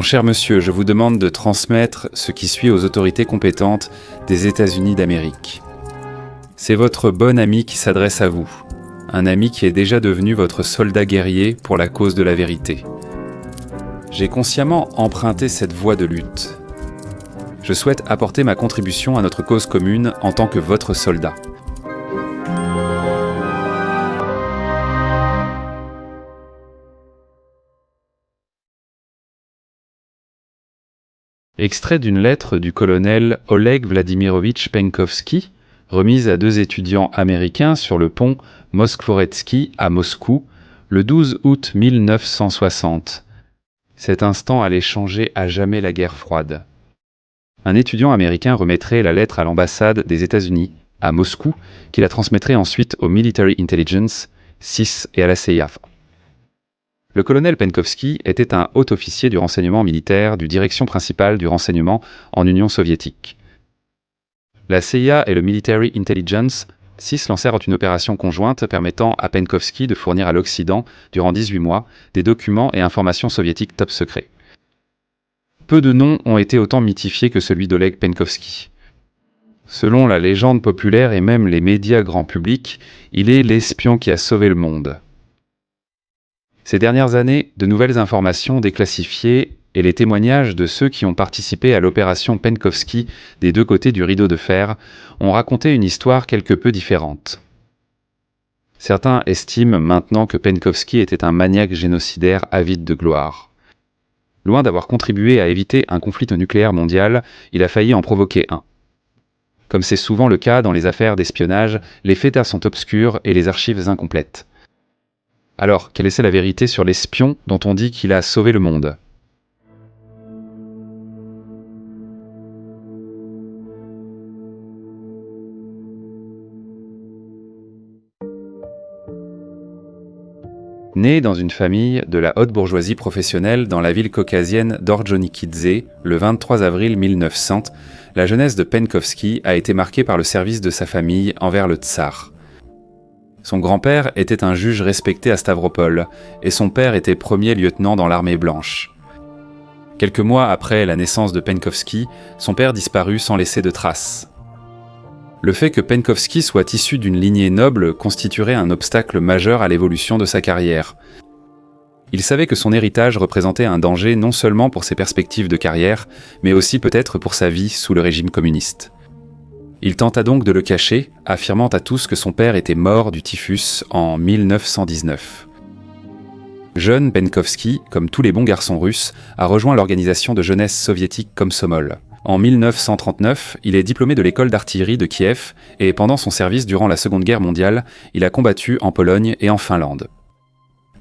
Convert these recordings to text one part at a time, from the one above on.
Mon cher monsieur, je vous demande de transmettre ce qui suit aux autorités compétentes des États-Unis d'Amérique. C'est votre bon ami qui s'adresse à vous, un ami qui est déjà devenu votre soldat guerrier pour la cause de la vérité. J'ai consciemment emprunté cette voie de lutte. Je souhaite apporter ma contribution à notre cause commune en tant que votre soldat. Extrait d'une lettre du colonel Oleg Vladimirovitch Penkovski, remise à 2 étudiants américains sur le pont Moskvoretsky à Moscou, le 12 août 1960. Cet instant allait changer à jamais la guerre froide. Un étudiant américain remettrait la lettre à l'ambassade des États-Unis, à Moscou, qui la transmettrait ensuite au Military Intelligence, SIS et à la CIA. Le colonel Penkovski était un haut officier du renseignement militaire du direction principale du renseignement en Union soviétique. La CIA et le Military Intelligence, SIS, lancèrent une opération conjointe permettant à Penkovski de fournir à l'Occident, durant 18 mois, des documents et informations soviétiques top secrets. Peu de noms ont été autant mythifiés que celui d'Oleg Penkovski. Selon la légende populaire et même les médias grand public, il est l'espion qui a sauvé le monde. Ces dernières années, de nouvelles informations déclassifiées et les témoignages de ceux qui ont participé à l'opération Penkovski des 2 côtés du rideau de fer ont raconté une histoire quelque peu différente. Certains estiment maintenant que Penkovski était un maniaque génocidaire avide de gloire. Loin d'avoir contribué à éviter un conflit nucléaire mondial, il a failli en provoquer un. Comme c'est souvent le cas dans les affaires d'espionnage, les faits sont obscurs et les archives incomplètes. Alors, quelle est la vérité sur l'espion dont on dit qu'il a sauvé le monde ? Née dans une famille de la haute bourgeoisie professionnelle dans la ville caucasienne d'Orjonikidze, le 23 avril 1900, la jeunesse de Penkovski a été marquée par le service de sa famille envers le tsar. Son grand-père était un juge respecté à Stavropol, et son père était premier lieutenant dans l'armée blanche. Quelques mois après la naissance de Penkovski, son père disparut sans laisser de traces. Le fait que Penkovski soit issu d'une lignée noble constituerait un obstacle majeur à l'évolution de sa carrière. Il savait que son héritage représentait un danger non seulement pour ses perspectives de carrière, mais aussi peut-être pour sa vie sous le régime communiste. Il tenta donc de le cacher, affirmant à tous que son père était mort du typhus en 1919. Jeune, Penkovski, comme tous les bons garçons russes, a rejoint l'organisation de jeunesse soviétique Komsomol. En 1939, il est diplômé de l'école d'artillerie de Kiev et pendant son service durant la Seconde Guerre mondiale, il a combattu en Pologne et en Finlande.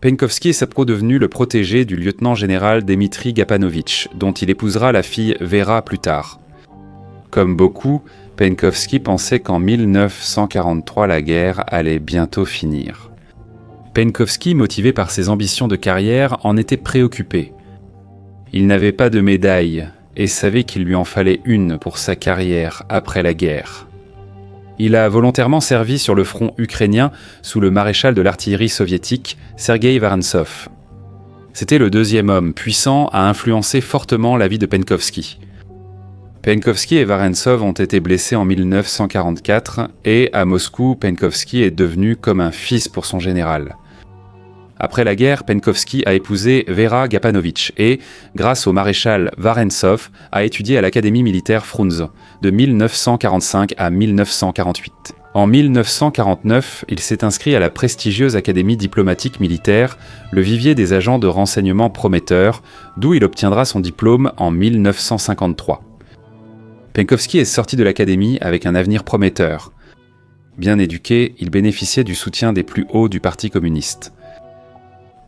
Penkovski est devenu le protégé du lieutenant-général Dmitri Gapanovitch, dont il épousera la fille Vera plus tard. Comme beaucoup, Penkovski pensait qu'en 1943, la guerre allait bientôt finir. Penkovski, motivé par ses ambitions de carrière, en était préoccupé. Il n'avait pas de médaille et savait qu'il lui en fallait une pour sa carrière après la guerre. Il a volontairement servi sur le front ukrainien sous le maréchal de l'artillerie soviétique, Sergueï Varentsov. C'était le 2e homme puissant à influencer fortement la vie de Penkovski. Penkovski et Varentsov ont été blessés en 1944 et, à Moscou, Penkovski est devenu comme un fils pour son général. Après la guerre, Penkovski a épousé Vera Gapanovitch et, grâce au maréchal Varentsov, a étudié à l'Académie militaire Frunze, de 1945 à 1948. En 1949, il s'est inscrit à la prestigieuse Académie diplomatique militaire, le vivier des agents de renseignement prometteurs, d'où il obtiendra son diplôme en 1953. Penkovski est sorti de l'académie avec un avenir prometteur. Bien éduqué, il bénéficiait du soutien des plus hauts du Parti communiste.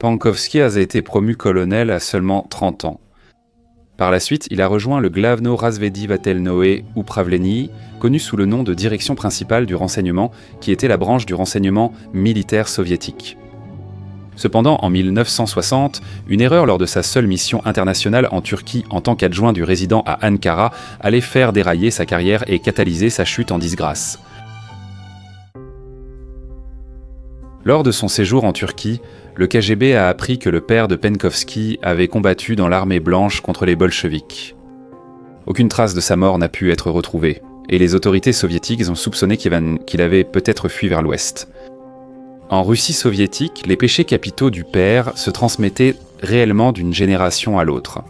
Penkovski a été promu colonel à seulement 30 ans. Par la suite, il a rejoint le Glavno razvedivatelnoe Upravlenie, connu sous le nom de direction principale du renseignement, qui était la branche du renseignement militaire soviétique. Cependant, en 1960, une erreur lors de sa seule mission internationale en Turquie en tant qu'adjoint du résident à Ankara allait faire dérailler sa carrière et catalyser sa chute en disgrâce. Lors de son séjour en Turquie, le KGB a appris que le père de Penkovski avait combattu dans l'armée blanche contre les bolcheviks. Aucune trace de sa mort n'a pu être retrouvée, et les autorités soviétiques ont soupçonné qu'il avait peut-être fui vers l'ouest. En Russie soviétique, les péchés capitaux du père se transmettaient réellement d'une génération à l'autre.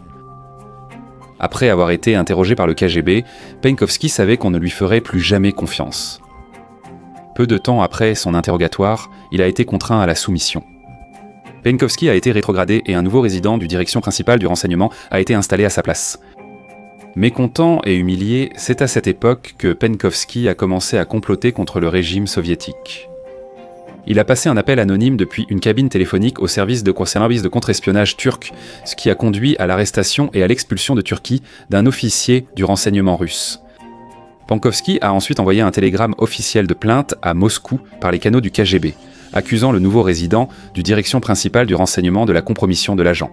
Après avoir été interrogé par le KGB, Penkovski savait qu'on ne lui ferait plus jamais confiance. Peu de temps après son interrogatoire, il a été contraint à la soumission. Penkovski a été rétrogradé et un nouveau résident du direction principale du renseignement a été installé à sa place. Mécontent et humilié, c'est à cette époque que Penkovski a commencé à comploter contre le régime soviétique. Il a passé un appel anonyme depuis une cabine téléphonique au service de contre-espionnage turc, ce qui a conduit à l'arrestation et à l'expulsion de Turquie d'un officier du renseignement russe. Penkovski a ensuite envoyé un télégramme officiel de plainte à Moscou par les canaux du KGB, accusant le nouveau résident du direction principale du renseignement de la compromission de l'agent.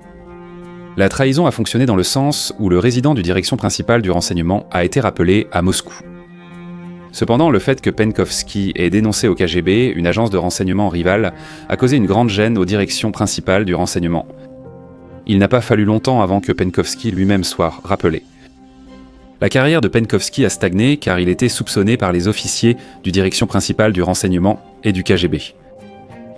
La trahison a fonctionné dans le sens où le résident du direction principale du renseignement a été rappelé à Moscou. Cependant, le fait que Penkovski ait dénoncé au KGB une agence de renseignement rivale a causé une grande gêne aux directions principales du renseignement. Il n'a pas fallu longtemps avant que Penkovski lui-même soit rappelé. La carrière de Penkovski a stagné car il était soupçonné par les officiers du direction principale du renseignement et du KGB.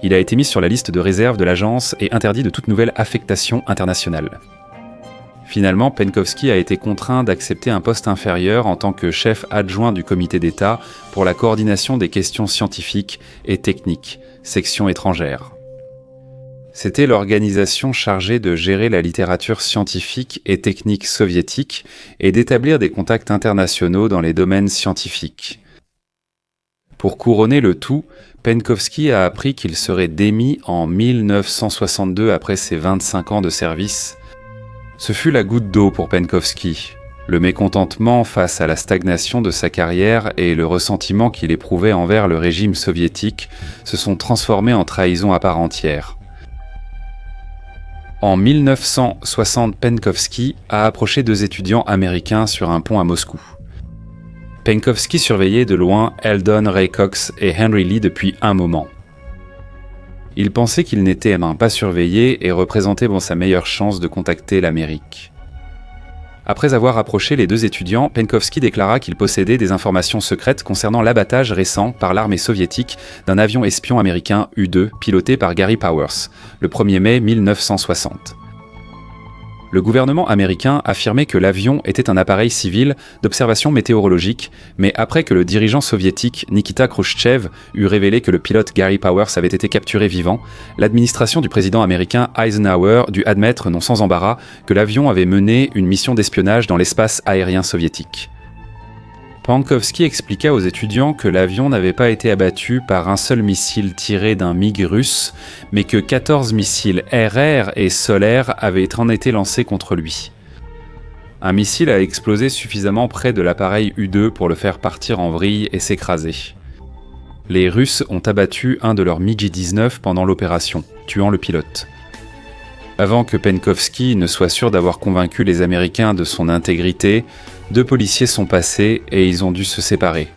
Il a été mis sur la liste de réserve de l'agence et interdit de toute nouvelle affectation internationale. Finalement, Penkovski a été contraint d'accepter un poste inférieur en tant que chef adjoint du comité d'État pour la coordination des questions scientifiques et techniques, section étrangère. C'était l'organisation chargée de gérer la littérature scientifique et technique soviétique et d'établir des contacts internationaux dans les domaines scientifiques. Pour couronner le tout, Penkovski a appris qu'il serait démis en 1962 après ses 25 ans de service. Ce fut la goutte d'eau pour Penkovski. Le mécontentement face à la stagnation de sa carrière et le ressentiment qu'il éprouvait envers le régime soviétique se sont transformés en trahison à part entière. En 1960, Penkovski a approché 2 étudiants américains sur un pont à Moscou. Penkovski surveillait de loin Eldon Ray Cox et Henry Lee depuis un moment. Il pensait qu'il n'était pas surveillé et représentait sa meilleure chance de contacter l'Amérique. Après avoir approché les 2 étudiants, Penkovski déclara qu'il possédait des informations secrètes concernant l'abattage récent par l'armée soviétique d'un avion espion américain U-2 piloté par Gary Powers, le 1er mai 1960. Le gouvernement américain affirmait que l'avion était un appareil civil d'observation météorologique, mais après que le dirigeant soviétique Nikita Khrouchtchev eut révélé que le pilote Gary Powers avait été capturé vivant, l'administration du président américain Eisenhower dut admettre non sans embarras que l'avion avait mené une mission d'espionnage dans l'espace aérien soviétique. Penkovski expliqua aux étudiants que l'avion n'avait pas été abattu par un seul missile tiré d'un MiG russe, mais que 14 missiles air-air et sol-air avaient été lancés contre lui. Un missile a explosé suffisamment près de l'appareil U-2 pour le faire partir en vrille et s'écraser. Les Russes ont abattu un de leurs MiG-19 pendant l'opération, tuant le pilote. Avant que Penkovski ne soit sûr d'avoir convaincu les Américains de son intégrité, 2 policiers sont passés et ils ont dû se séparer.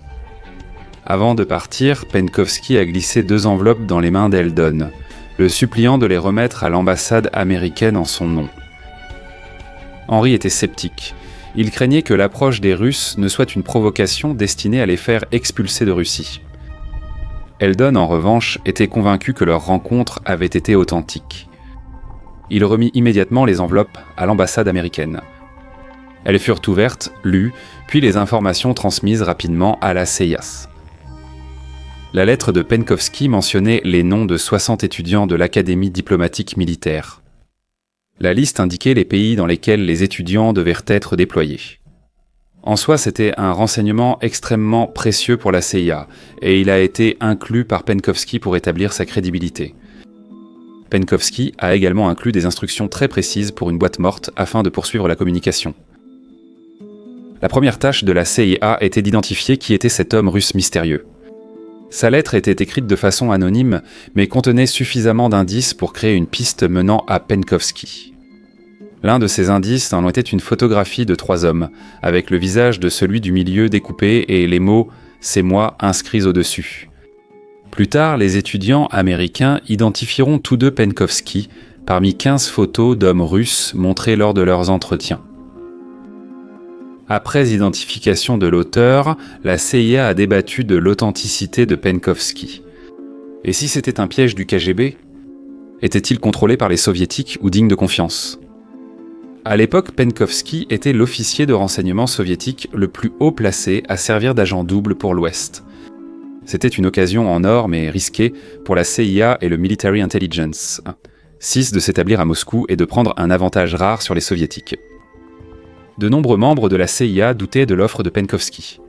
Avant de partir, Penkovski a glissé 2 enveloppes dans les mains d'Eldon, le suppliant de les remettre à l'ambassade américaine en son nom. Henry était sceptique. Il craignait que l'approche des Russes ne soit une provocation destinée à les faire expulser de Russie. Eldon, en revanche, était convaincu que leur rencontre avait été authentique. Il remit immédiatement les enveloppes à l'ambassade américaine. Elles furent ouvertes, lues, puis les informations transmises rapidement à la CIA. La lettre de Penkovski mentionnait les noms de 60 étudiants de l'Académie diplomatique militaire. La liste indiquait les pays dans lesquels les étudiants devaient être déployés. En soi, c'était un renseignement extrêmement précieux pour la CIA, et il a été inclus par Penkovski pour établir sa crédibilité. Penkovski a également inclus des instructions très précises pour une boîte morte afin de poursuivre la communication. La première tâche de la CIA était d'identifier qui était cet homme russe mystérieux. Sa lettre était écrite de façon anonyme, mais contenait suffisamment d'indices pour créer une piste menant à Penkovski. L'un de ces indices en était une photographie de 3 hommes, avec le visage de celui du milieu découpé et les mots « c'est moi » inscrits au-dessus. Plus tard, les étudiants américains identifieront tous deux Penkovsky parmi 15 photos d'hommes russes montrées lors de leurs entretiens. Après identification de l'auteur, la CIA a débattu de l'authenticité de Penkovsky. Et si c'était un piège du KGB ? Était-il contrôlé par les soviétiques ou digne de confiance ? À l'époque, Penkovsky était l'officier de renseignement soviétique le plus haut placé à servir d'agent double pour l'Ouest. C'était une occasion en or mais risquée pour la CIA et le Military Intelligence, SIS, de s'établir à Moscou et de prendre un avantage rare sur les soviétiques. De nombreux membres de la CIA doutaient de l'offre de Penkovsky.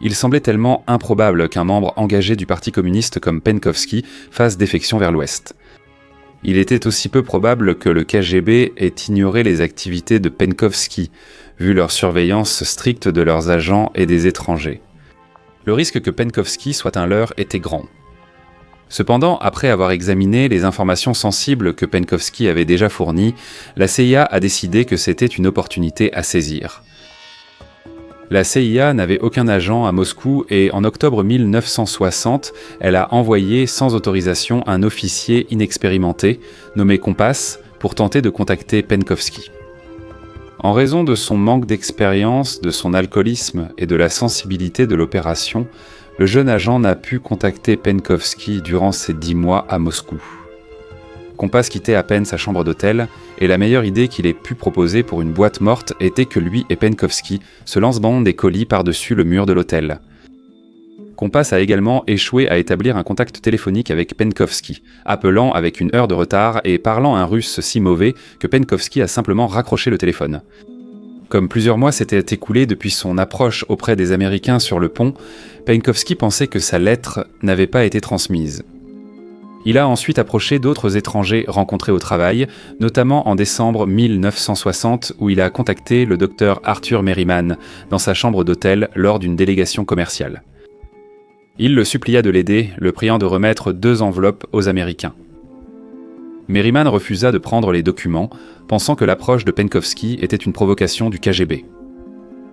Il semblait tellement improbable qu'un membre engagé du Parti communiste comme Penkovsky fasse défection vers l'Ouest. Il était aussi peu probable que le KGB ait ignoré les activités de Penkovsky, vu leur surveillance stricte de leurs agents et des étrangers. Le risque que Penkovsky soit un leurre était grand. Cependant, après avoir examiné les informations sensibles que Penkovsky avait déjà fournies, la CIA a décidé que c'était une opportunité à saisir. La CIA n'avait aucun agent à Moscou et en octobre 1960, elle a envoyé sans autorisation un officier inexpérimenté, nommé Kompass, pour tenter de contacter Penkovsky. En raison de son manque d'expérience, de son alcoolisme et de la sensibilité de l'opération, le jeune agent n'a pu contacter Penkovsky durant ces 10 mois à Moscou. Kompass quittait à peine sa chambre d'hôtel, et la meilleure idée qu'il ait pu proposer pour une boîte morte était que lui et Penkovsky se lancent des colis par-dessus le mur de l'hôtel. Kompass a également échoué à établir un contact téléphonique avec Penkovsky, appelant avec une heure de retard et parlant un russe si mauvais que Penkovsky a simplement raccroché le téléphone. Comme plusieurs mois s'étaient écoulés depuis son approche auprès des Américains sur le pont, Penkovsky pensait que sa lettre n'avait pas été transmise. Il a ensuite approché d'autres étrangers rencontrés au travail, notamment en décembre 1960 où il a contacté le docteur Arthur Merriman dans sa chambre d'hôtel lors d'une délégation commerciale. Il le supplia de l'aider, le priant de remettre 2 enveloppes aux Américains. Merriman refusa de prendre les documents, pensant que l'approche de Penkovsky était une provocation du KGB.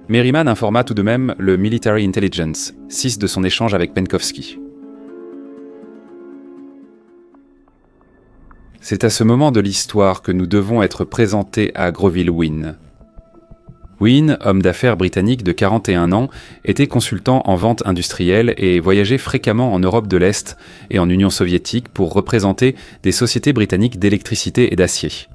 Merriman informa tout de même le Military Intelligence, SIS, de son échange avec Penkovsky. C'est à ce moment de l'histoire que nous devons être présentés à Groville Wynne. Wynne, homme d'affaires britannique de 41 ans, était consultant en vente industrielle et voyageait fréquemment en Europe de l'Est et en Union soviétique pour représenter des sociétés britanniques d'électricité et d'acier.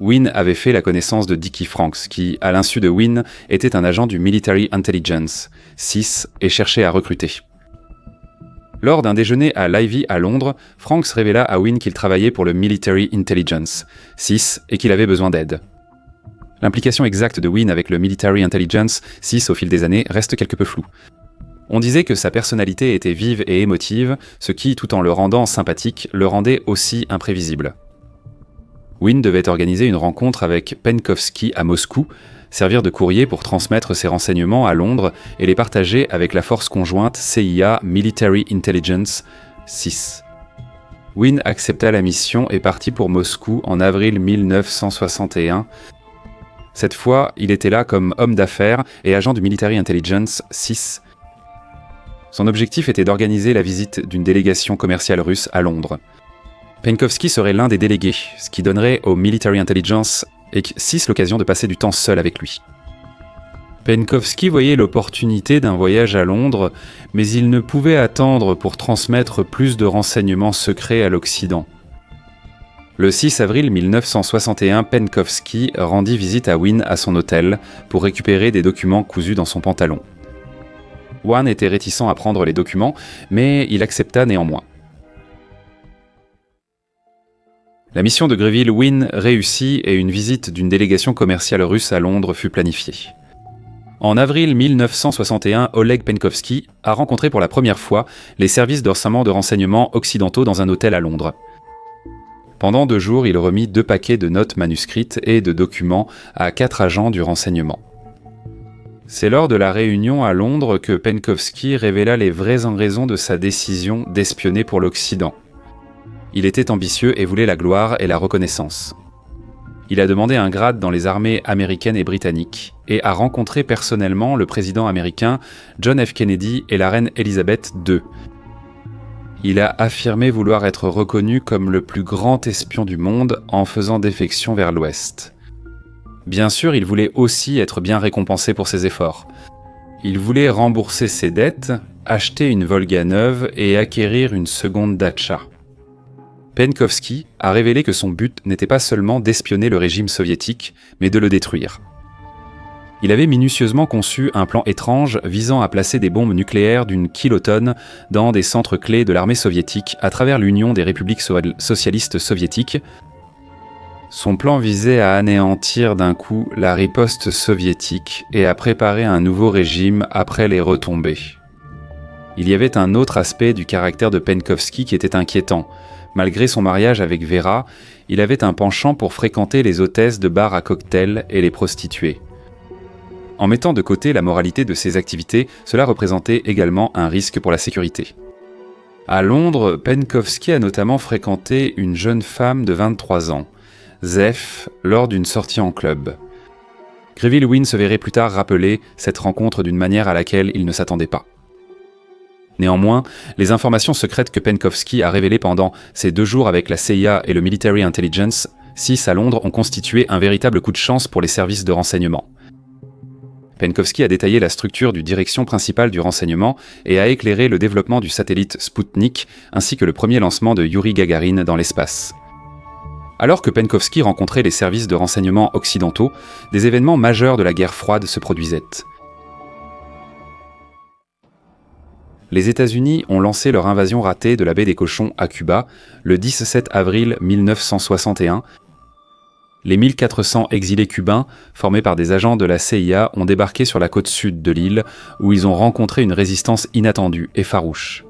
Wynne avait fait la connaissance de Dickie Franks, qui, à l'insu de Wynne, était un agent du Military Intelligence, SIS, et cherchait à recruter. Lors d'un déjeuner à l'Ivy à Londres, Franks révéla à Wynne qu'il travaillait pour le Military Intelligence, SIS, et qu'il avait besoin d'aide. L'implication exacte de Wynne avec le Military Intelligence, SIS, au fil des années, reste quelque peu floue. On disait que sa personnalité était vive et émotive, ce qui, tout en le rendant sympathique, le rendait aussi imprévisible. Wynne devait organiser une rencontre avec Penkovsky à Moscou, servir de courrier pour transmettre ses renseignements à Londres et les partager avec la force conjointe CIA Military Intelligence, SIS. Wynne accepta la mission et partit pour Moscou en avril 1961. Cette fois, il était là comme homme d'affaires et agent du Military Intelligence, SIS. Son objectif était d'organiser la visite d'une délégation commerciale russe à Londres. Penkovsky serait l'un des délégués, ce qui donnerait au Military Intelligence et SIS l'occasion de passer du temps seul avec lui. Penkovsky voyait l'opportunité d'un voyage à Londres, mais il ne pouvait attendre pour transmettre plus de renseignements secrets à l'Occident. Le 6 avril 1961, Penkovsky rendit visite à Wynne à son hôtel pour récupérer des documents cousus dans son pantalon. Wynne était réticent à prendre les documents, mais il accepta néanmoins. La mission de Groville Wynne réussit et une visite d'une délégation commerciale russe à Londres fut planifiée. En avril 1961, Oleg Penkovsky a rencontré pour la première fois les services de renseignement occidentaux dans un hôtel à Londres. Pendant 2 jours, il remit 2 paquets de notes manuscrites et de documents à 4 agents du renseignement. C'est lors de la réunion à Londres que Penkovsky révéla les vraies raisons de sa décision d'espionner pour l'Occident. Il était ambitieux et voulait la gloire et la reconnaissance. Il a demandé un grade dans les armées américaines et britanniques et a rencontré personnellement le président américain John F. Kennedy et la reine Elizabeth II. Il a affirmé vouloir être reconnu comme le plus grand espion du monde en faisant défection vers l'Ouest. Bien sûr, il voulait aussi être bien récompensé pour ses efforts. Il voulait rembourser ses dettes, acheter une Volga neuve et acquérir une seconde Datcha. Penkovsky a révélé que son but n'était pas seulement d'espionner le régime soviétique, mais de le détruire. Il avait minutieusement conçu un plan étrange visant à placer des bombes nucléaires d'une kilotonne dans des centres clés de l'armée soviétique à travers l'Union des républiques socialistes soviétiques. Son plan visait à anéantir d'un coup la riposte soviétique et à préparer un nouveau régime après les retombées. Il y avait un autre aspect du caractère de Penkovsky qui était inquiétant. Malgré son mariage avec Vera, il avait un penchant pour fréquenter les hôtesses de bars à cocktails et les prostituées. En mettant de côté la moralité de ses activités, cela représentait également un risque pour la sécurité. À Londres, Penkovsky a notamment fréquenté une jeune femme de 23 ans, Zef, lors d'une sortie en club. Greville Wynne se verrait plus tard rappeler cette rencontre d'une manière à laquelle il ne s'attendait pas. Néanmoins, les informations secrètes que Penkovsky a révélées pendant ses 2 jours avec la CIA et le Military Intelligence 6 à Londres ont constitué un véritable coup de chance pour les services de renseignement. Penkovsky a détaillé la structure du direction principale du renseignement et a éclairé le développement du satellite Sputnik ainsi que le premier lancement de Yuri Gagarin dans l'espace. Alors que Penkovsky rencontrait les services de renseignement occidentaux, des événements majeurs de la guerre froide se produisaient. Les États-Unis ont lancé leur invasion ratée de la baie des Cochons à Cuba le 17 avril 1961. Les 1400 exilés cubains, formés par des agents de la CIA, ont débarqué sur la côte sud de l'île, où ils ont rencontré une résistance inattendue et farouche.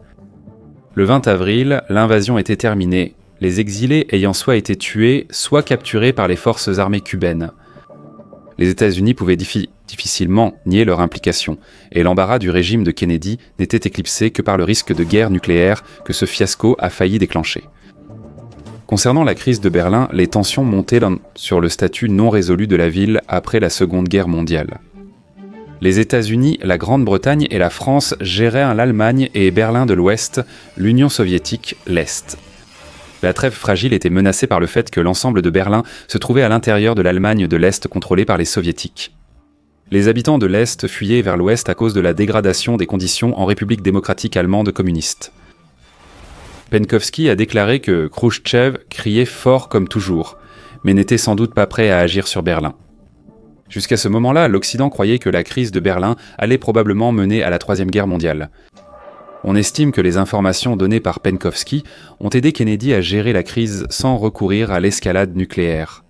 Le 20 avril, l'invasion était terminée, les exilés ayant soit été tués, soit capturés par les forces armées cubaines. Les États-Unis pouvaient difficilement nier leur implication, et l'embarras du régime de Kennedy n'était éclipsé que par le risque de guerre nucléaire que ce fiasco a failli déclencher. Concernant la crise de Berlin, les tensions montaient sur le statut non résolu de la ville après la Seconde Guerre mondiale. Les États-Unis, la Grande-Bretagne et la France géraient l'Allemagne et Berlin de l'Ouest, l'Union soviétique, l'Est. La trêve fragile était menacée par le fait que l'ensemble de Berlin se trouvait à l'intérieur de l'Allemagne de l'Est contrôlée par les Soviétiques. Les habitants de l'Est fuyaient vers l'Ouest à cause de la dégradation des conditions en République démocratique allemande communiste. Penkovsky a déclaré que Khrouchtchev criait fort comme toujours, mais n'était sans doute pas prêt à agir sur Berlin. Jusqu'à ce moment-là, l'Occident croyait que la crise de Berlin allait probablement mener à la Troisième Guerre mondiale. On estime que les informations données par Penkovsky ont aidé Kennedy à gérer la crise sans recourir à l'escalade nucléaire.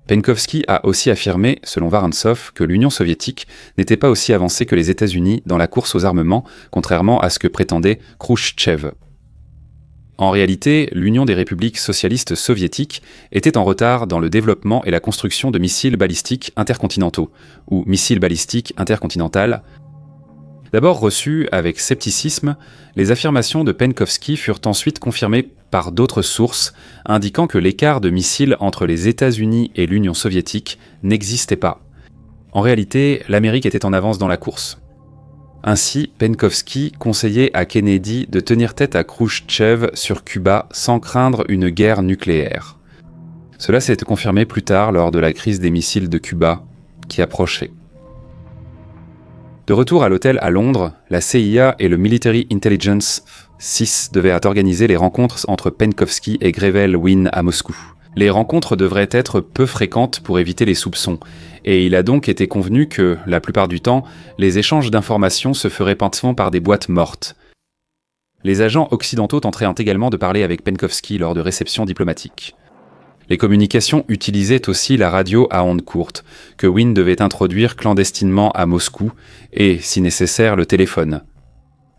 Penkovsky a aussi affirmé, selon Vorontsov, que l'Union soviétique n'était pas aussi avancée que les États-Unis dans la course aux armements, contrairement à ce que prétendait Khrouchtchev. En réalité, l'Union des républiques socialistes soviétiques était en retard dans le développement et la construction de missiles balistiques intercontinentaux, ou missiles balistiques intercontinentales. D'abord reçues avec scepticisme, les affirmations de Penkovsky furent ensuite confirmées par d'autres sources, indiquant que l'écart de missiles entre les États-Unis et l'Union soviétique n'existait pas. En réalité, l'Amérique était en avance dans la course. Ainsi, Penkovsky conseillait à Kennedy de tenir tête à Khrouchtchev sur Cuba sans craindre une guerre nucléaire. Cela s'est confirmé plus tard lors de la crise des missiles de Cuba, qui approchait. De retour à l'hôtel à Londres, la CIA et le Military Intelligence 6 devaient organiser les rencontres entre Penkovsky et Greville Wynne à Moscou. Les rencontres devraient être peu fréquentes pour éviter les soupçons, et il a donc été convenu que, la plupart du temps, les échanges d'informations se feraient par des boîtes mortes. Les agents occidentaux tenteraient également de parler avec Penkovsky lors de réceptions diplomatiques. Les communications utilisaient aussi la radio à ondes courtes, que Wynne devait introduire clandestinement à Moscou, et, si nécessaire, le téléphone.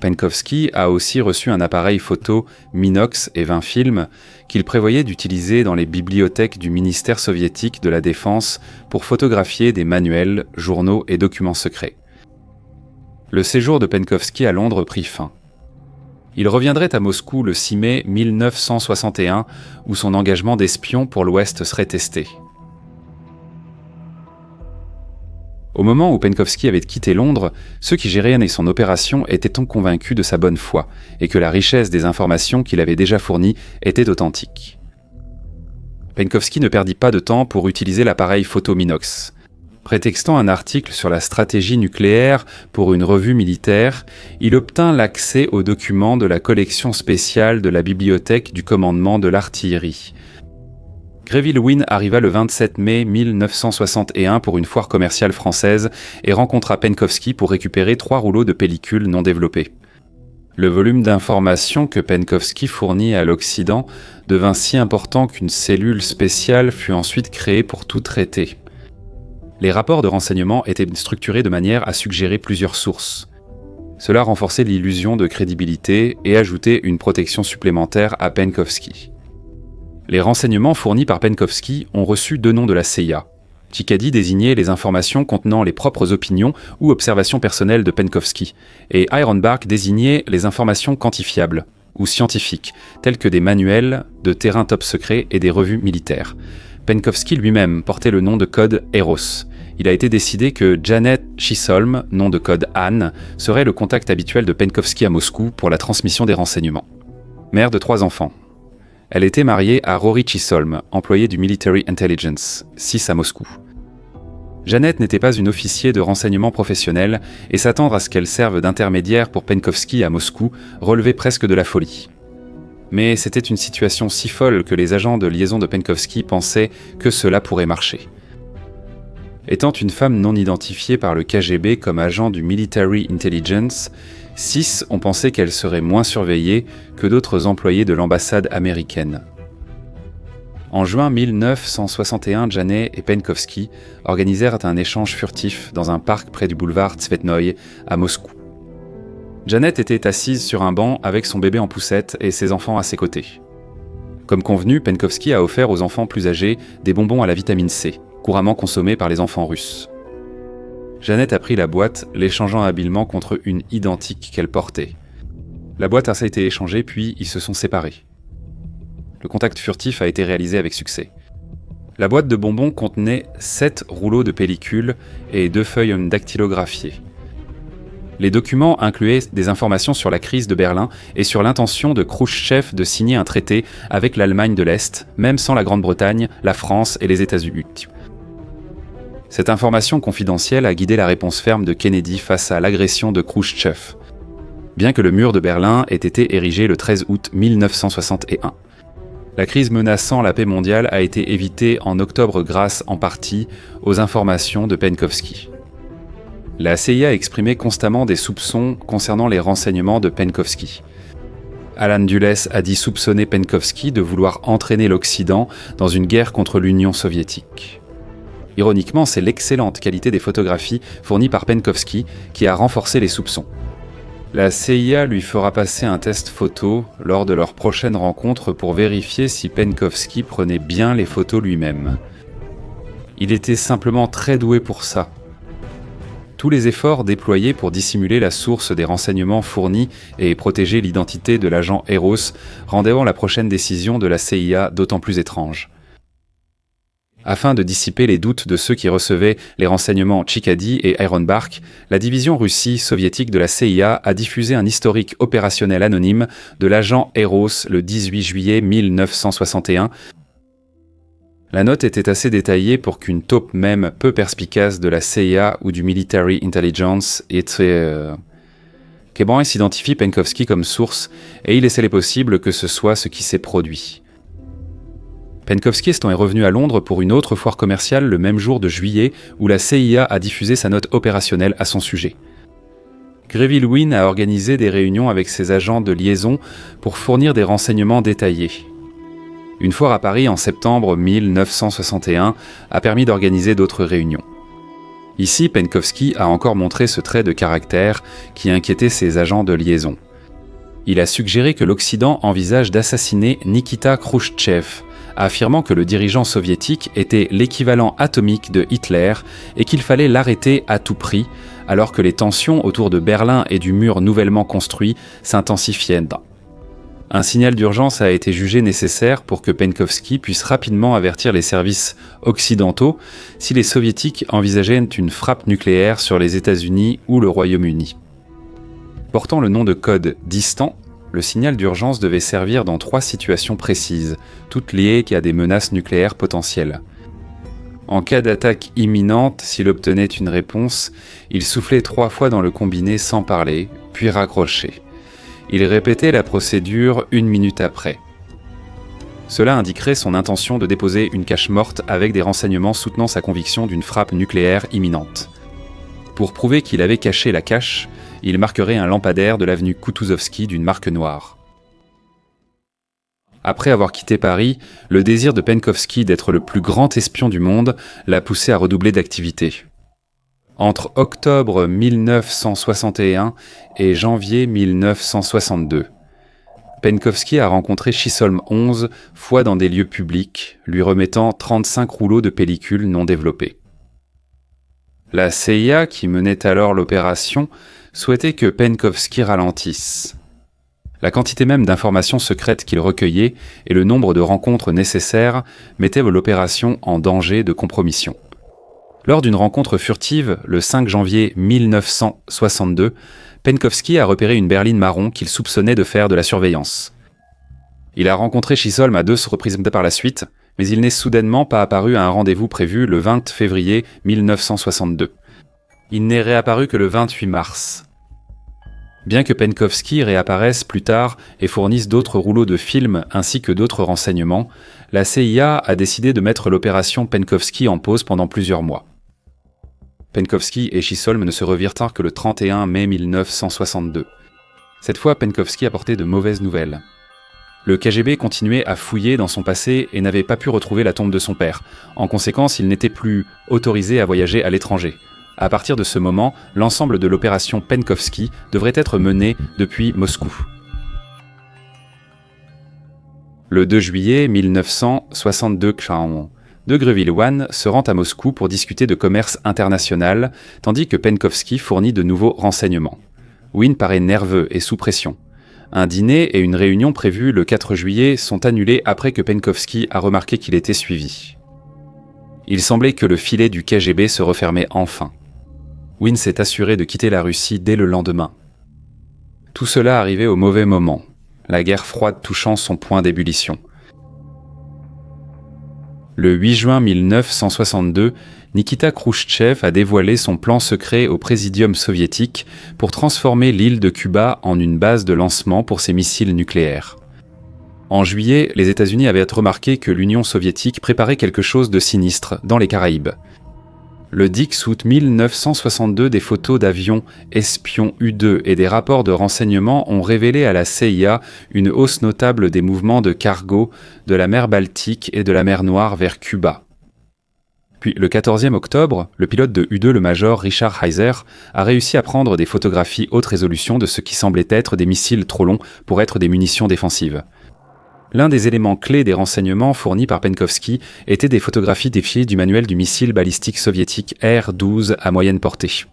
Penkovsky a aussi reçu un appareil photo Minox et 20 films qu'il prévoyait d'utiliser dans les bibliothèques du ministère soviétique de la Défense pour photographier des manuels, journaux et documents secrets. Le séjour de Penkovsky à Londres prit fin. Il reviendrait à Moscou le 6 mai 1961, où son engagement d'espion pour l'Ouest serait testé. Au moment où Penkovsky avait quitté Londres, ceux qui géraient son opération étaient convaincus de sa bonne foi et que la richesse des informations qu'il avait déjà fournies était authentique. Penkovsky ne perdit pas de temps pour utiliser l'appareil photo-Minox. Prétextant un article sur la stratégie nucléaire pour une revue militaire, il obtint l'accès aux documents de la collection spéciale de la bibliothèque du commandement de l'artillerie. Greville Wynne arriva le 27 mai 1961 pour une foire commerciale française et rencontra Penkovsky pour récupérer 3 rouleaux de pellicules non développés. Le volume d'informations que Penkovsky fournit à l'Occident devint si important qu'une cellule spéciale fut ensuite créée pour tout traiter. Les rapports de renseignement étaient structurés de manière à suggérer plusieurs sources. Cela renforçait l'illusion de crédibilité et ajoutait une protection supplémentaire à Penkovsky. Les renseignements fournis par Penkovsky ont reçu 2 noms de la CIA. Ciccadi désignait les informations contenant les propres opinions ou observations personnelles de Penkovsky, et Ironbark désignait les informations quantifiables ou scientifiques, telles que des manuels de terrain top secret et des revues militaires. Penkovsky lui-même portait le nom de code Eros. Il a été décidé que Janet Chisholm, nom de code Anne, serait le contact habituel de Penkovsky à Moscou pour la transmission des renseignements. Mère de 3 enfants. Elle était mariée à Rory Chisholm, employé du Military Intelligence, 6 à Moscou. Janet n'était pas une officier de renseignement professionnel et s'attendre à ce qu'elle serve d'intermédiaire pour Penkovsky à Moscou relevait presque de la folie. Mais c'était une situation si folle que les agents de liaison de Penkovsky pensaient que cela pourrait marcher. Étant une femme non identifiée par le KGB comme agent du Military Intelligence, 6 ont pensé qu'elle serait moins surveillée que d'autres employés de l'ambassade américaine. En juin 1961, Janet et Penkovsky organisèrent un échange furtif dans un parc près du boulevard Tsvetnoï à Moscou. Janet était assise sur un banc avec son bébé en poussette et ses enfants à ses côtés. Comme convenu, Penkovsky a offert aux enfants plus âgés des bonbons à la vitamine C, couramment consommés par les enfants russes. Janet a pris la boîte, l'échangeant habilement contre une identique qu'elle portait. La boîte a été échangée, puis ils se sont séparés. Le contact furtif a été réalisé avec succès. La boîte de bonbons contenait 7 rouleaux de pellicules et 2 feuilles dactylographiées. Les documents incluaient des informations sur la crise de Berlin et sur l'intention de Khrouchtchev de signer un traité avec l'Allemagne de l'Est, même sans la Grande-Bretagne, la France et les États-Unis. Cette information confidentielle a guidé la réponse ferme de Kennedy face à l'agression de Khrouchtchev, bien que le mur de Berlin ait été érigé le 13 août 1961. La crise menaçant la paix mondiale a été évitée en octobre grâce, en partie, aux informations de Penkovsky. La CIA exprimait constamment des soupçons concernant les renseignements de Penkovsky. Alan Dulles a dit soupçonner Penkovsky de vouloir entraîner l'Occident dans une guerre contre l'Union soviétique. Ironiquement, c'est l'excellente qualité des photographies fournies par Penkovsky qui a renforcé les soupçons. La CIA lui fera passer un test photo lors de leur prochaine rencontre pour vérifier si Penkovsky prenait bien les photos lui-même. Il était simplement très doué pour ça. Tous les efforts déployés pour dissimuler la source des renseignements fournis et protéger l'identité de l'agent Eros rendaient la prochaine décision de la CIA d'autant plus étrange. Afin de dissiper les doutes de ceux qui recevaient les renseignements Ciccadi et Ironbark, la division Russie-soviétique de la CIA a diffusé un historique opérationnel anonyme de l'agent Eros le 18 juillet 1961. La note était assez détaillée pour qu'une taupe même peu perspicace de la CIA ou du Military Intelligence Keban s'identifie Penkovsky comme source et il est possible que ce soit ce qui s'est produit. Penkovsky est revenu à Londres pour une autre foire commerciale le même jour de juillet où la CIA a diffusé sa note opérationnelle à son sujet. Greville Wynne a organisé des réunions avec ses agents de liaison pour fournir des renseignements détaillés. Une foire à Paris en septembre 1961 a permis d'organiser d'autres réunions. Ici, Penkovsky a encore montré ce trait de caractère qui inquiétait ses agents de liaison. Il a suggéré que l'Occident envisage d'assassiner Nikita Khrouchtchev, affirmant que le dirigeant soviétique était l'équivalent atomique de Hitler et qu'il fallait l'arrêter à tout prix, alors que les tensions autour de Berlin et du mur nouvellement construit s'intensifiaient. Un signal d'urgence a été jugé nécessaire pour que Penkovsky puisse rapidement avertir les services occidentaux si les soviétiques envisageaient une frappe nucléaire sur les États-Unis ou le Royaume-Uni. Portant le nom de code distant, le signal d'urgence devait servir dans 3 situations précises, toutes liées à des menaces nucléaires potentielles. En cas d'attaque imminente, s'il obtenait une réponse, il soufflait 3 fois dans le combiné sans parler, puis raccrochait. Il répétait la procédure 1 minute après. Cela indiquerait son intention de déposer une cache morte avec des renseignements soutenant sa conviction d'une frappe nucléaire imminente. Pour prouver qu'il avait caché la cache, il marquerait un lampadaire de l'avenue Kutuzovski d'une marque noire. Après avoir quitté Paris, le désir de Penkovsky d'être le plus grand espion du monde l'a poussé à redoubler d'activité. Entre octobre 1961 et janvier 1962, Penkovsky a rencontré Chisolm 11 fois dans des lieux publics, lui remettant 35 rouleaux de pellicules non développés. La CIA, qui menait alors l'opération, souhaitait que Penkovsky ralentisse. La quantité même d'informations secrètes qu'il recueillait et le nombre de rencontres nécessaires mettaient l'opération en danger de compromission. Lors d'une rencontre furtive, le 5 janvier 1962, Penkovsky a repéré une berline marron qu'il soupçonnait de faire de la surveillance. Il a rencontré Chisolm à 2 reprises par la suite, mais il n'est soudainement pas apparu à un rendez-vous prévu le 20 février 1962. Il n'est réapparu que le 28 mars. Bien que Penkovsky réapparaisse plus tard et fournisse d'autres rouleaux de films ainsi que d'autres renseignements, la CIA a décidé de mettre l'opération Penkovsky en pause pendant plusieurs mois. Penkovsky et Chisolm ne se revirent que le 31 mai 1962. Cette fois, Penkovsky apportait de mauvaises nouvelles. Le KGB continuait à fouiller dans son passé et n'avait pas pu retrouver la tombe de son père. En conséquence, il n'était plus autorisé à voyager à l'étranger. À partir de ce moment, l'ensemble de l'opération Penkovsky devrait être mené depuis Moscou. Le 2 juillet 1962, de Greville-One se rend à Moscou pour discuter de commerce international, tandis que Penkovsky fournit de nouveaux renseignements. Wynne paraît nerveux et sous pression. Un dîner et une réunion prévus le 4 juillet sont annulés après que Penkovsky a remarqué qu'il était suivi. Il semblait que le filet du KGB se refermait enfin. Wynne s'est assuré de quitter la Russie dès le lendemain. Tout cela arrivait au mauvais moment, la guerre froide touchant son point d'ébullition. Le 8 juin 1962, Nikita Khrouchtchev a dévoilé son plan secret au Présidium soviétique pour transformer l'île de Cuba en une base de lancement pour ses missiles nucléaires. En juillet, les États-Unis avaient remarqué que l'Union soviétique préparait quelque chose de sinistre dans les Caraïbes. Le 10 août 1962, des photos d'avions espions U-2 et des rapports de renseignement ont révélé à la CIA une hausse notable des mouvements de cargo de la mer Baltique et de la mer Noire vers Cuba. Puis le 14e octobre, le pilote de U-2, le major Richard Heiser, a réussi à prendre des photographies haute résolution de ce qui semblait être des missiles trop longs pour être des munitions défensives. L'un des éléments clés des renseignements fournis par Penkovsky était des photographies défiées du manuel du missile balistique soviétique R-12 à moyenne portée.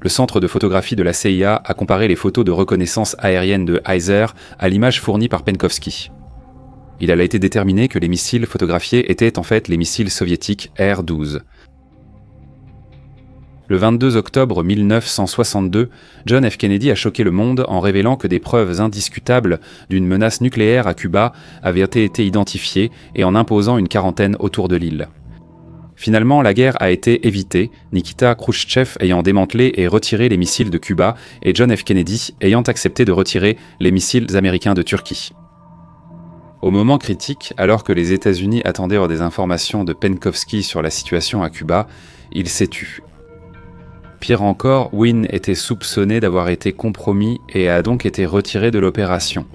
Le centre de photographie de la CIA a comparé les photos de reconnaissance aérienne de Heiser à l'image fournie par Penkovsky. Il a été déterminé que les missiles photographiés étaient en fait les missiles soviétiques R-12. Le 22 octobre 1962, John F. Kennedy a choqué le monde en révélant que des preuves indiscutables d'une menace nucléaire à Cuba avaient été identifiées et en imposant une quarantaine autour de l'île. Finalement, la guerre a été évitée, Nikita Khrouchtchev ayant démantelé et retiré les missiles de Cuba et John F. Kennedy ayant accepté de retirer les missiles américains de Turquie. Au moment critique, alors que les États-Unis attendaient des informations de Penkovsky sur la situation à Cuba, il s'est tu. Pire encore, Wynne était soupçonné d'avoir été compromis et a donc été retiré de l'opération.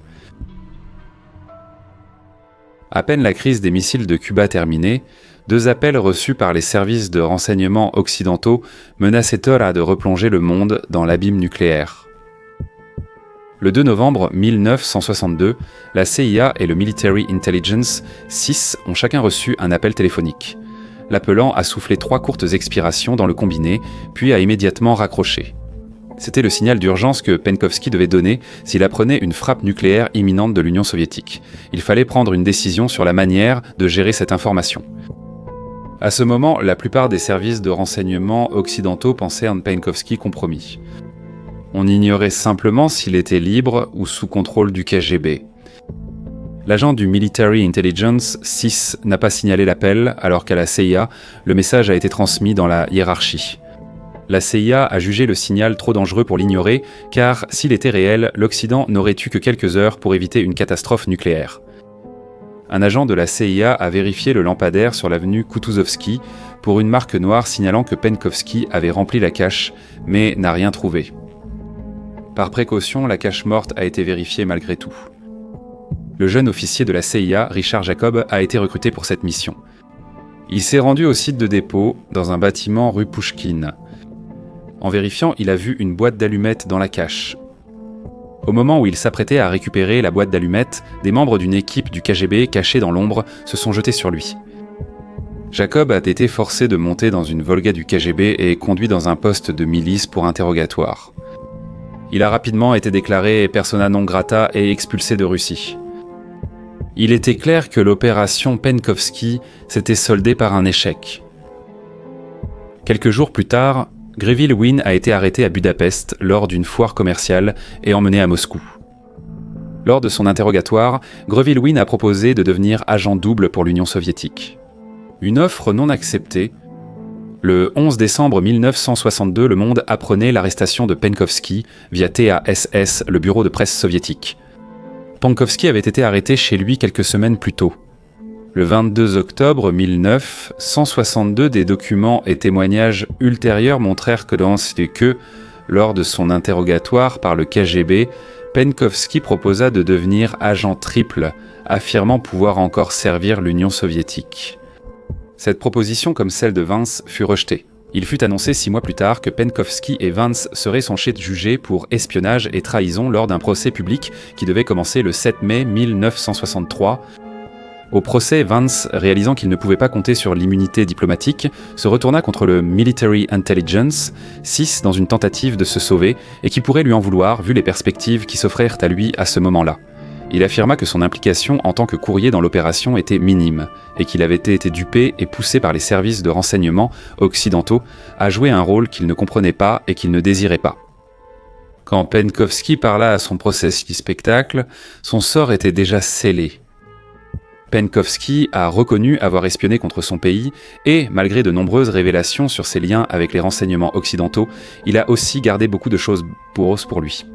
À peine la crise des missiles de Cuba terminée, 2 appels reçus par les services de renseignement occidentaux menaçaient de replonger le monde dans l'abîme nucléaire. Le 2 novembre 1962, la CIA et le Military Intelligence 6 ont chacun reçu un appel téléphonique. L'appelant a soufflé 3 courtes expirations dans le combiné, puis a immédiatement raccroché. C'était le signal d'urgence que Penkovsky devait donner s'il apprenait une frappe nucléaire imminente de l'Union soviétique. Il fallait prendre une décision sur la manière de gérer cette information. À ce moment, la plupart des services de renseignement occidentaux pensaient un Penkovsky compromis. On ignorait simplement s'il était libre ou sous contrôle du KGB. L'agent du Military Intelligence 6 n'a pas signalé l'appel, alors qu'à la CIA, le message a été transmis dans la hiérarchie. La CIA a jugé le signal trop dangereux pour l'ignorer, car s'il était réel, l'Occident n'aurait eu que quelques heures pour éviter une catastrophe nucléaire. Un agent de la CIA a vérifié le lampadaire sur l'avenue Kutuzovsky pour une marque noire signalant que Penkovsky avait rempli la cache, mais n'a rien trouvé. Par précaution, la cache morte a été vérifiée malgré tout. Le jeune officier de la CIA, Richard Jacob, a été recruté pour cette mission. Il s'est rendu au site de dépôt, dans un bâtiment rue Pouchkine. En vérifiant, il a vu une boîte d'allumettes dans la cache. Au moment où il s'apprêtait à récupérer la boîte d'allumettes, des membres d'une équipe du KGB cachés dans l'ombre se sont jetés sur lui. Jacob a été forcé de monter dans une Volga du KGB et conduit dans un poste de milice pour interrogatoire. Il a rapidement été déclaré persona non grata et expulsé de Russie. Il était clair que l'opération Penkovsky s'était soldée par un échec. Quelques jours plus tard, Greville Wynne a été arrêté à Budapest lors d'une foire commerciale et emmené à Moscou. Lors de son interrogatoire, Greville Wynne a proposé de devenir agent double pour l'Union soviétique. Une offre non acceptée. Le 11 décembre 1962, Le Monde apprenait l'arrestation de Penkovsky via TASS, le bureau de presse soviétique. Penkovsky avait été arrêté chez lui quelques semaines plus tôt. Le 22 octobre 1962, des documents et témoignages ultérieurs montrèrent que, lors de son interrogatoire par le KGB, Penkovsky proposa de devenir agent triple, affirmant pouvoir encore servir l'Union soviétique. Cette proposition, comme celle de Vance, fut rejetée. Il fut annoncé 6 mois plus tard que Penkovsky et Vance seraient jugés pour espionnage et trahison lors d'un procès public qui devait commencer le 7 mai 1963. Au procès, Vance, réalisant qu'il ne pouvait pas compter sur l'immunité diplomatique, se retourna contre le Military Intelligence 6 dans une tentative de se sauver et qui pourrait lui en vouloir vu les perspectives qui s'offrirent à lui à ce moment-là. Il affirma que son implication en tant que courrier dans l'opération était minime et qu'il avait été dupé et poussé par les services de renseignement occidentaux à jouer un rôle qu'il ne comprenait pas et qu'il ne désirait pas. Quand Penkovsky parla à son procès du spectacle, son sort était déjà scellé. Penkovsky a reconnu avoir espionné contre son pays et, malgré de nombreuses révélations sur ses liens avec les renseignements occidentaux, il a aussi gardé beaucoup de choses pour lui.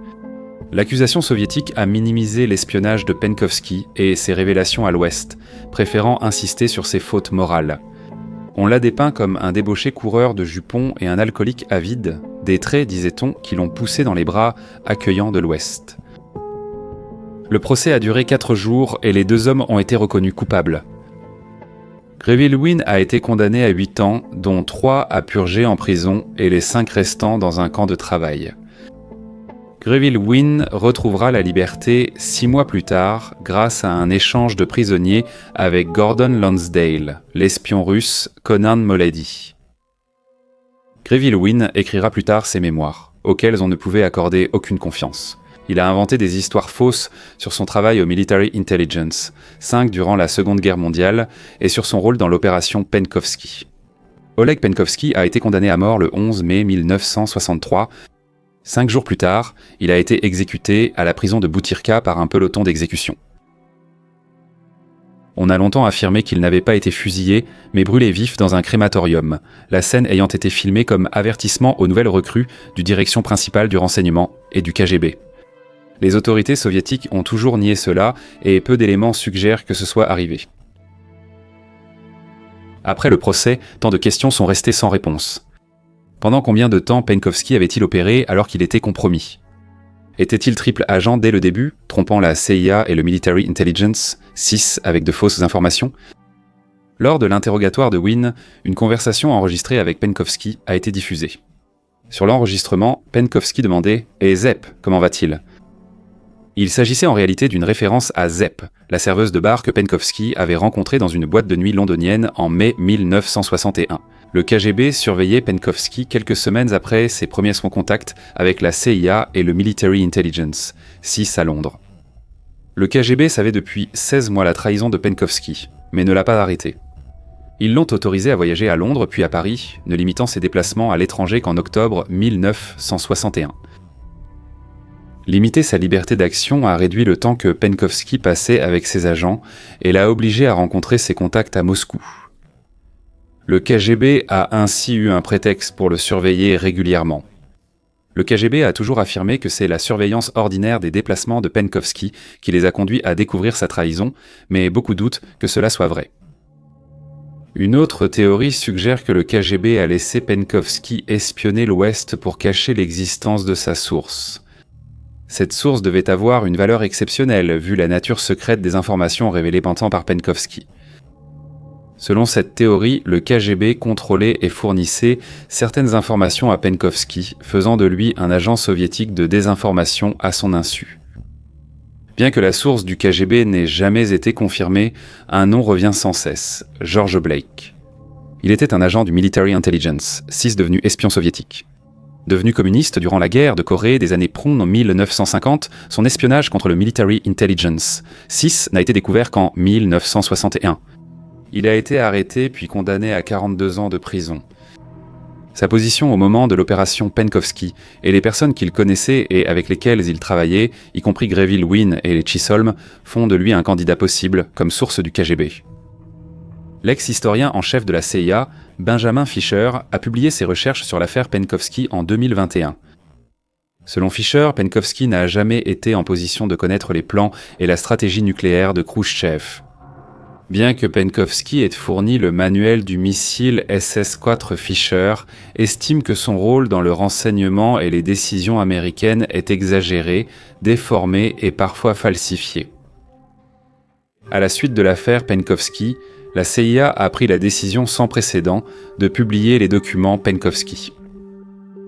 L'accusation soviétique a minimisé l'espionnage de Penkovsky et ses révélations à l'Ouest, préférant insister sur ses fautes morales. On l'a dépeint comme un débauché coureur de jupons et un alcoolique avide, des traits, disait-on, qui l'ont poussé dans les bras accueillants de l'Ouest. Le procès a duré 4 jours et les 2 hommes ont été reconnus coupables. Greville Wynne a été condamné à 8 ans, dont 3 à purger en prison et les 5 restants dans un camp de travail. Greville Wynne retrouvera la liberté 6 mois plus tard grâce à un échange de prisonniers avec Gordon Lonsdale, l'espion russe Conan Molady. Greville Wynne écrira plus tard ses mémoires, auxquels on ne pouvait accorder aucune confiance. Il a inventé des histoires fausses sur son travail au Military Intelligence, 5 durant la Seconde Guerre mondiale, et sur son rôle dans l'opération Penkovsky. Oleg Penkovsky a été condamné à mort le 11 mai 1963. 5 jours plus tard, il a été exécuté à la prison de Butyrka par un peloton d'exécution. On a longtemps affirmé qu'il n'avait pas été fusillé, mais brûlé vif dans un crématorium, la scène ayant été filmée comme avertissement aux nouvelles recrues du direction principale du renseignement et du KGB. Les autorités soviétiques ont toujours nié cela et peu d'éléments suggèrent que ce soit arrivé. Après le procès, tant de questions sont restées sans réponse. Pendant combien de temps Penkovsky avait-il opéré alors qu'il était compromis ? Était-il triple agent dès le début, trompant la CIA et le Military Intelligence 6 avec de fausses informations ? Lors de l'interrogatoire de Wynne, une conversation enregistrée avec Penkovsky a été diffusée. Sur l'enregistrement, Penkovsky demandait « Et Zep, comment va-t-il » Il s'agissait en réalité d'une référence à Zep, la serveuse de bar que Penkovsky avait rencontrée dans une boîte de nuit londonienne en mai 1961. Le KGB surveillait Penkovsky quelques semaines après ses premiers contacts avec la CIA et le Military Intelligence, SIS à Londres. Le KGB savait depuis 16 mois la trahison de Penkovsky, mais ne l'a pas arrêté. Ils l'ont autorisé à voyager à Londres puis à Paris, ne limitant ses déplacements à l'étranger qu'en octobre 1961. Limiter sa liberté d'action a réduit le temps que Penkovsky passait avec ses agents et l'a obligé à rencontrer ses contacts à Moscou. Le KGB a ainsi eu un prétexte pour le surveiller régulièrement. Le KGB a toujours affirmé que c'est la surveillance ordinaire des déplacements de Penkovsky qui les a conduits à découvrir sa trahison, mais beaucoup doutent que cela soit vrai. Une autre théorie suggère que le KGB a laissé Penkovsky espionner l'Ouest pour cacher l'existence de sa source. Cette source devait avoir une valeur exceptionnelle, vu la nature secrète des informations révélées pendant par Penkovsky. Selon cette théorie, le KGB contrôlait et fournissait certaines informations à Penkovsky, faisant de lui un agent soviétique de désinformation à son insu. Bien que la source du KGB n'ait jamais été confirmée, un nom revient sans cesse, George Blake. Il était un agent du Military Intelligence, SIS devenu espion soviétique. Devenu communiste durant la guerre de Corée des années prompt en 1950, son espionnage contre le Military Intelligence, SIS, n'a été découvert qu'en 1961. Il a été arrêté puis condamné à 42 ans de prison. Sa position au moment de l'opération Penkovsky et les personnes qu'il connaissait et avec lesquelles il travaillait, y compris Greville Wynne et les Chisholm, font de lui un candidat possible comme source du KGB. L'ex-historien en chef de la CIA, Benjamin Fisher, a publié ses recherches sur l'affaire Penkovsky en 2021. Selon Fisher, Penkovsky n'a jamais été en position de connaître les plans et la stratégie nucléaire de Khrouchtchev. Bien que Penkovsky ait fourni le manuel du missile SS-4, Fisher estime que son rôle dans le renseignement et les décisions américaines est exagéré, déformé et parfois falsifié. À la suite de l'affaire Penkovsky, la CIA a pris la décision sans précédent de publier les documents Penkovsky.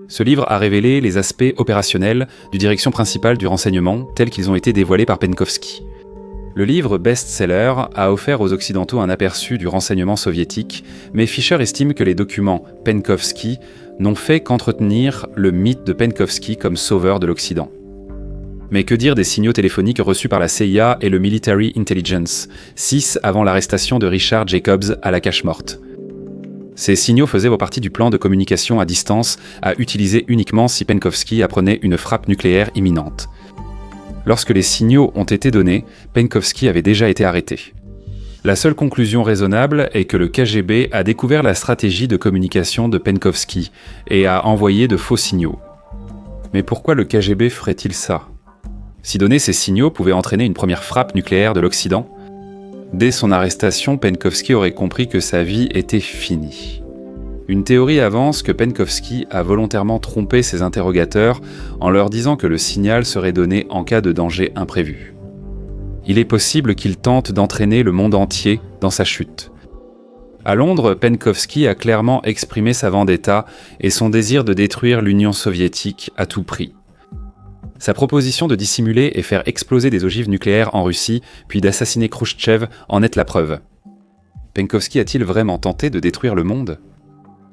Ce livre a révélé les aspects opérationnels du direction principale du renseignement tels qu'ils ont été dévoilés par Penkovsky. Le livre best-seller a offert aux Occidentaux un aperçu du renseignement soviétique, mais Fisher estime que les documents Penkovsky n'ont fait qu'entretenir le mythe de Penkovsky comme sauveur de l'Occident. Mais que dire des signaux téléphoniques reçus par la CIA et le Military Intelligence, 6 avant l'arrestation de Richard Jacobs à la cache morte. Ces signaux faisaient partie du plan de communication à distance à utiliser uniquement si Penkovsky apprenait une frappe nucléaire imminente. Lorsque les signaux ont été donnés, Penkovsky avait déjà été arrêté. La seule conclusion raisonnable est que le KGB a découvert la stratégie de communication de Penkovsky et a envoyé de faux signaux. Mais pourquoi le KGB ferait-il ça ? Si donner ces signaux pouvait entraîner une première frappe nucléaire de l'Occident, dès son arrestation, Penkovsky aurait compris que sa vie était finie. Une théorie avance que Penkovsky a volontairement trompé ses interrogateurs en leur disant que le signal serait donné en cas de danger imprévu. Il est possible qu'il tente d'entraîner le monde entier dans sa chute. À Londres, Penkovsky a clairement exprimé sa vendetta et son désir de détruire l'Union soviétique à tout prix. Sa proposition de dissimuler et faire exploser des ogives nucléaires en Russie, puis d'assassiner Khrouchtchev en est la preuve. Penkovsky a-t-il vraiment tenté de détruire le monde ?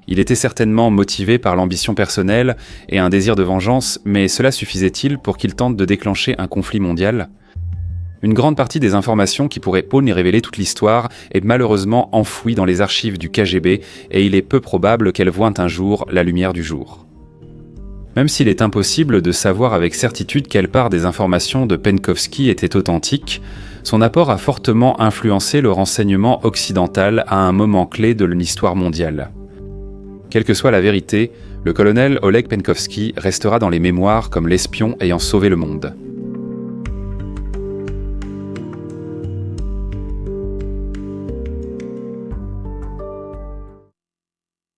Il était certainement motivé par l'ambition personnelle et un désir de vengeance, mais cela suffisait-il pour qu'il tente de déclencher un conflit mondial ? Une grande partie des informations qui pourraient y révéler toute l'histoire est malheureusement enfouie dans les archives du KGB et il est peu probable qu'elles voient un jour la lumière du jour. Même s'il est impossible de savoir avec certitude quelle part des informations de Penkovsky était authentique, son apport a fortement influencé le renseignement occidental à un moment clé de l'histoire mondiale. Quelle que soit la vérité, le colonel Oleg Penkovsky restera dans les mémoires comme l'espion ayant sauvé le monde.